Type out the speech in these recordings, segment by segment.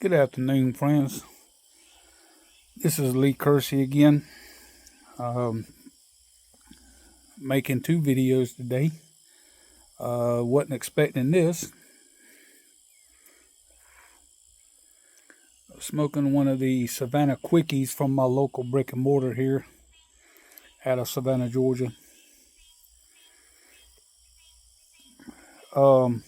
Good afternoon, friends. This is Lee Kersey again, um, making two videos today. Wasn't expecting this. Smoking one of the Savannah Quickies from my local brick and mortar here out of Savannah, Georgia. Um,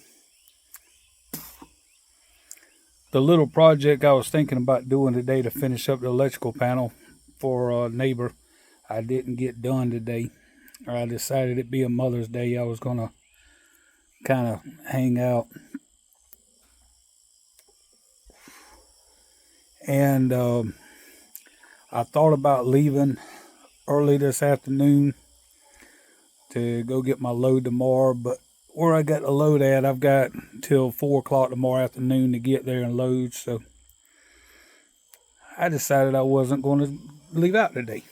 the little project I was thinking about doing today to finish up the electrical panel for a neighbor, I didn't get done today. I decided it'd be a Mother's Day. I was going to kind of hang out. And I thought about leaving early this afternoon to go get my load tomorrow, but where I got the load at, I've got till 4 o'clock tomorrow afternoon to get there and load. So I decided I wasn't going to leave out today.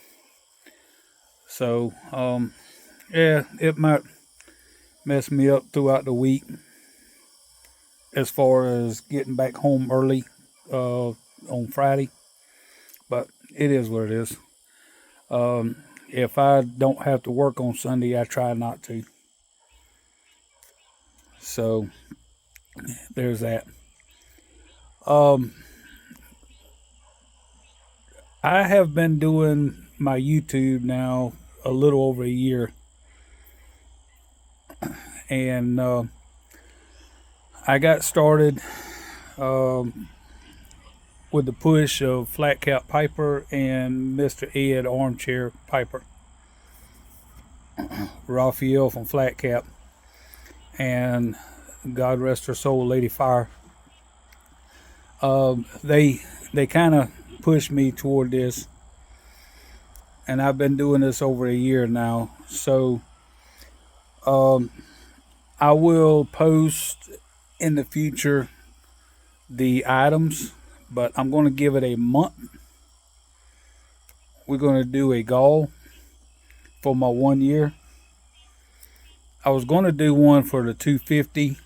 So, yeah, it might mess me up throughout the week as far as getting back home early on Friday, but it is what it is. If I don't have to work on Sunday, I try not to. So there's that. I have been doing my YouTube now a little over a year, and I got started with the push of Flat Cap Piper and Mr. Ed Armchair Piper, Raphael from Flat Cap, and God rest her soul, Lady Fire. They kind of pushed me toward this, and I've been doing this over a year now. So I will post in the future the items, but I'm going to give it a month. We're going to do a goal for my 1 year. I was going to do one for the 250,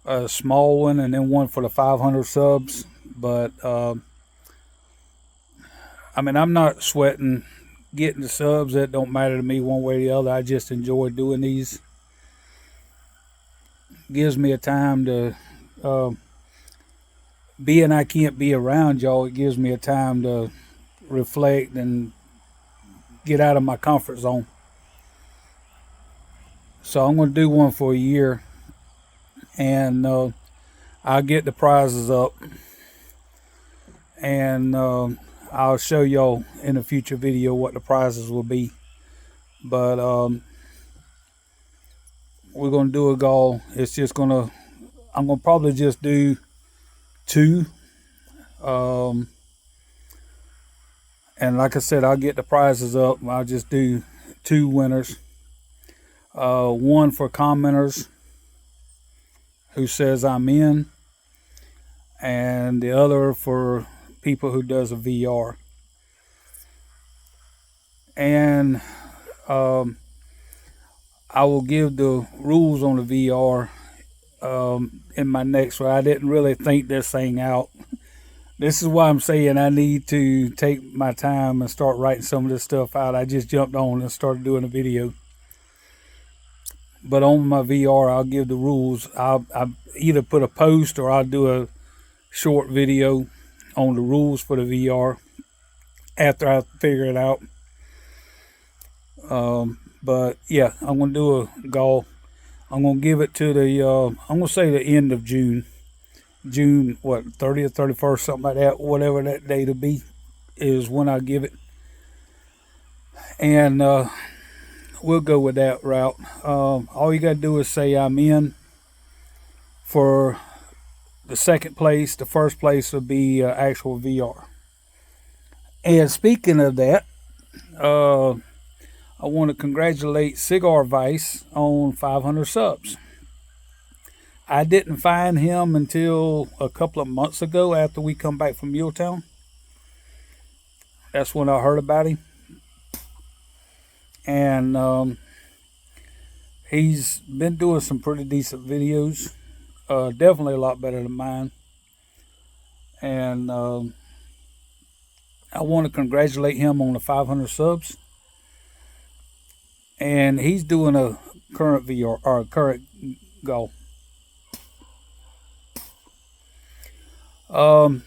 a small one, and then one for the 500 subs. But I mean, I'm not sweating getting the subs. That don't matter to me one way or the other. I just enjoy doing these. Gives me a time to, being I can't be around y'all, it gives me a time to reflect and get out of my comfort zone. So I'm going to do one for a year, and I'll get the prizes up, and I'll show y'all in a future video what the prizes will be. But we're going to do a goal. It's just going to, I'm going to probably just do two. And like I said, I'll get the prizes up. I'll just do two winners. One for commenters who says I'm in, and the other for people who does a VR. And I will give the rules on the VR in my next one. I didn't really think this thing out. This is why I'm saying I need to take my time and start writing some of this stuff out. I just jumped on and started doing a video. But on my VR, I'll give the rules. I'll either put a post or I'll do a short video on the rules for the VR after I figure it out. But yeah, I'm going to do a goal. I'm going to give it to the, I'm going to say the end of June. June, 30th, 31st, something like that. Whatever that date will be is when I give it. And we'll go with that route. All you got to do is say I'm in for the second place. The first place will be actual VR. And speaking of that, I want to congratulate Cigar Vice on 500 subs. I didn't find him until a couple of months ago after we come back from Muletown. That's when I heard about him. And he's been doing some pretty decent videos. Definitely a lot better than mine. and I want to congratulate him on the 500 subs. And he's doing a current VR or a current goal. Um,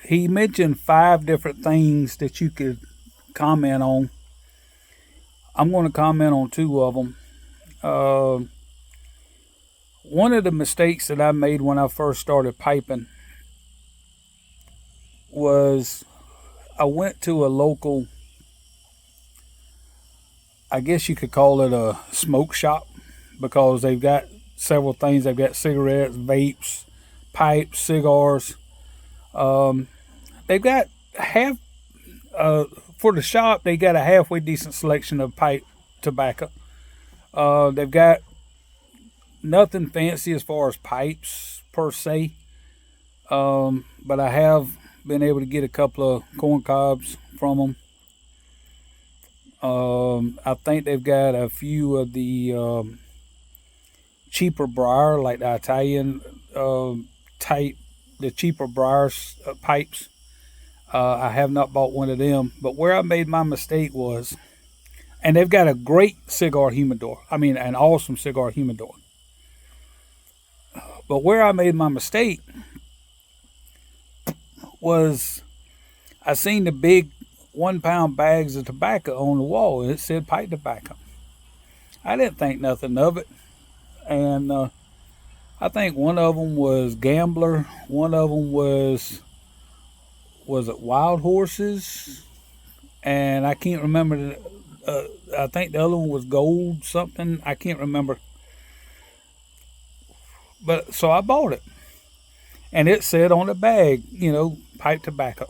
he mentioned 5 different things that you could comment on. I'm going to comment on 2 of them. Uh, one of the mistakes that I made when I first started piping was I went to a local, I guess you could call it a smoke shop, because they've got several things. They've got cigarettes, vapes, pipes, cigars. Um, they've got half, uh, for the shop, they got a halfway decent selection of pipe tobacco. They've got nothing fancy as far as pipes per se, but I have been able to get a couple of corn cobs from them. I think they've got a few of the cheaper briar, like the Italian type, the cheaper briar pipes. I have not bought one of them, but where I made my mistake was, and they've got a great cigar humidor. I mean, an awesome cigar humidor. But where I made my mistake was I seen the big 1 pound bags of tobacco on the wall, and it said pipe tobacco. I didn't think nothing of it, and I think one of them was Gambler. One of them was it Wild Horses, and I can't remember. I think the other one was Gold something. I can't remember. But so I bought it, and it said on the bag, pipe tobacco.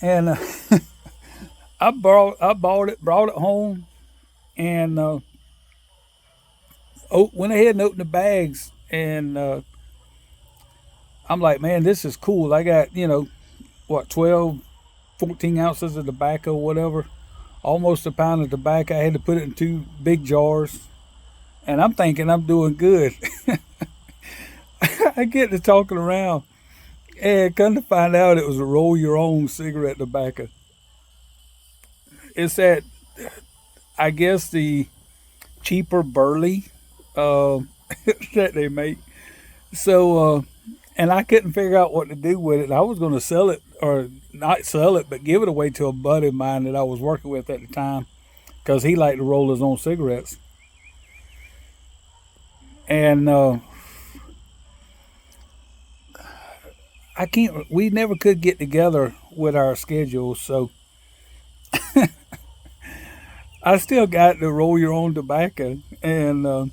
And I bought it, brought it home, and went ahead and opened the bags, and I'm like, man, this is cool. I got, what, 12, 14 ounces of tobacco, whatever, almost a pound of tobacco. I had to put it in 2 big jars, and I'm thinking I'm doing good. I get to talking around, and come to find out it was a roll your own cigarette tobacco. It's that, I guess, the cheaper burley uh, that they make. So, and I couldn't figure out what to do with it. I was going to sell it, or not sell it, but give it away to a buddy of mine that I was working with at the time, because he liked to roll his own cigarettes. And I can't. We never could get together with our schedules, so I still got to roll your own tobacco, and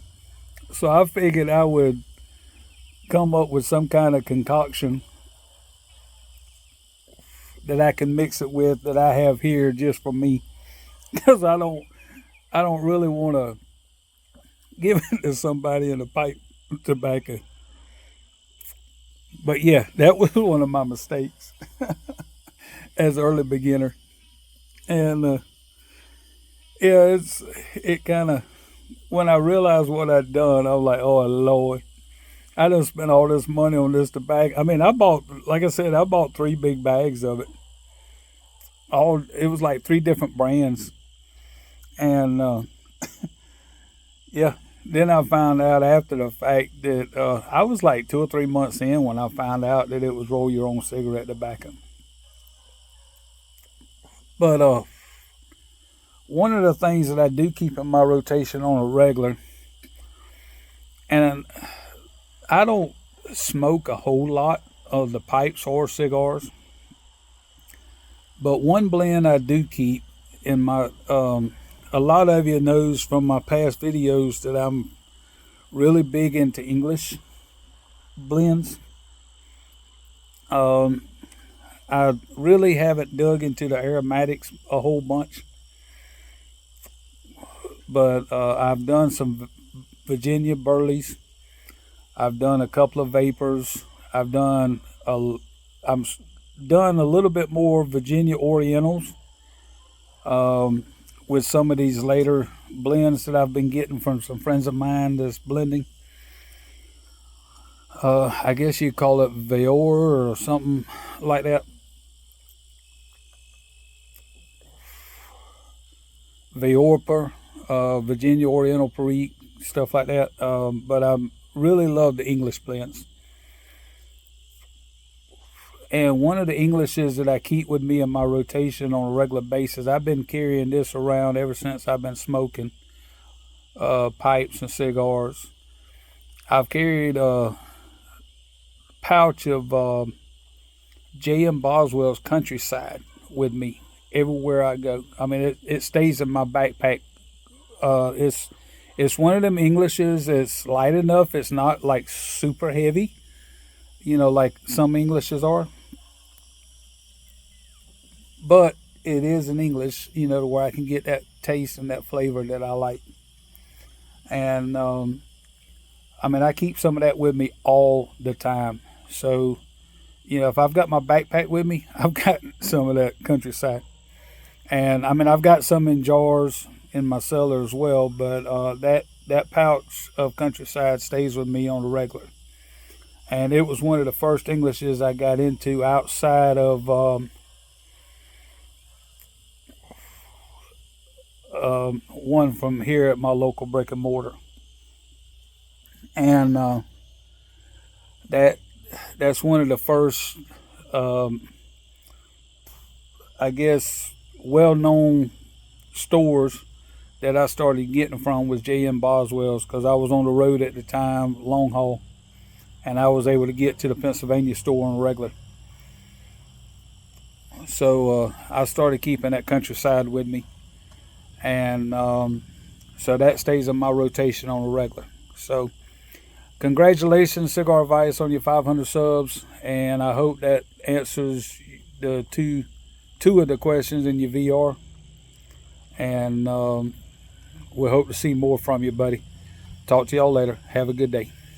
so I figured I would come up with some kind of concoction that I can mix it with, that I have here just for me, because I don't really want to give it to somebody in a pipe tobacco. But yeah, that was one of my mistakes as an early beginner, and yeah, it kind of, when I realized what I'd done, I was like, oh Lord, I done spent all this money on this tobacco. I mean, I bought, like I said, I bought 3 big bags of it. All it was like 3 different brands, and yeah. Then I found out after the fact that I was like 2 or 3 months in when I found out that it was roll your own cigarette tobacco. But one of the things that I do keep in my rotation on a regular, and I don't smoke a whole lot of the pipes or cigars, but one blend I do keep in my. A lot of you knows from my past videos that I'm really big into English blends. Um, I really haven't dug into the aromatics a whole bunch, but I've done some Virginia Burleys. I've done a couple of vapors. I've done a, I'm done a little bit more Virginia Orientals, um, with some of these later blends that I've been getting from some friends of mine that's blending. I guess you call it Veor or something like that. Veorper, Virginia Oriental Perique, stuff like that. But I really love the English blends. And one of the Englishes that I keep with me in my rotation on a regular basis, I've been carrying this around ever since I've been smoking pipes and cigars. I've carried a pouch of J.M. Boswell's Countryside with me everywhere I go. I mean, it stays in my backpack. It's one of them Englishes. It's light enough. It's not like super heavy, like some Englishes are. But it is an English, to where I can get that taste and that flavor that I like. And I mean, I keep some of that with me all the time. So, if I've got my backpack with me, I've got some of that Countryside. And I mean, I've got some in jars in my cellar as well. But that pouch of Countryside stays with me on the regular. And it was one of the first Englishes I got into outside of one from here at my local brick and mortar. And that that's one of the first, um, I guess, well-known stores that I started getting from was J.M. Boswell's because I was on the road at the time, long haul, and I was able to get to the Pennsylvania store on a regular. So I started keeping that Countryside with me, and so that stays in my rotation on a regular. So congratulations, Cigar Vice, on your 500 subs, and I hope that answers the two of the questions in your VR. And we hope to see more from you, buddy. Talk to y'all later. Have a good day.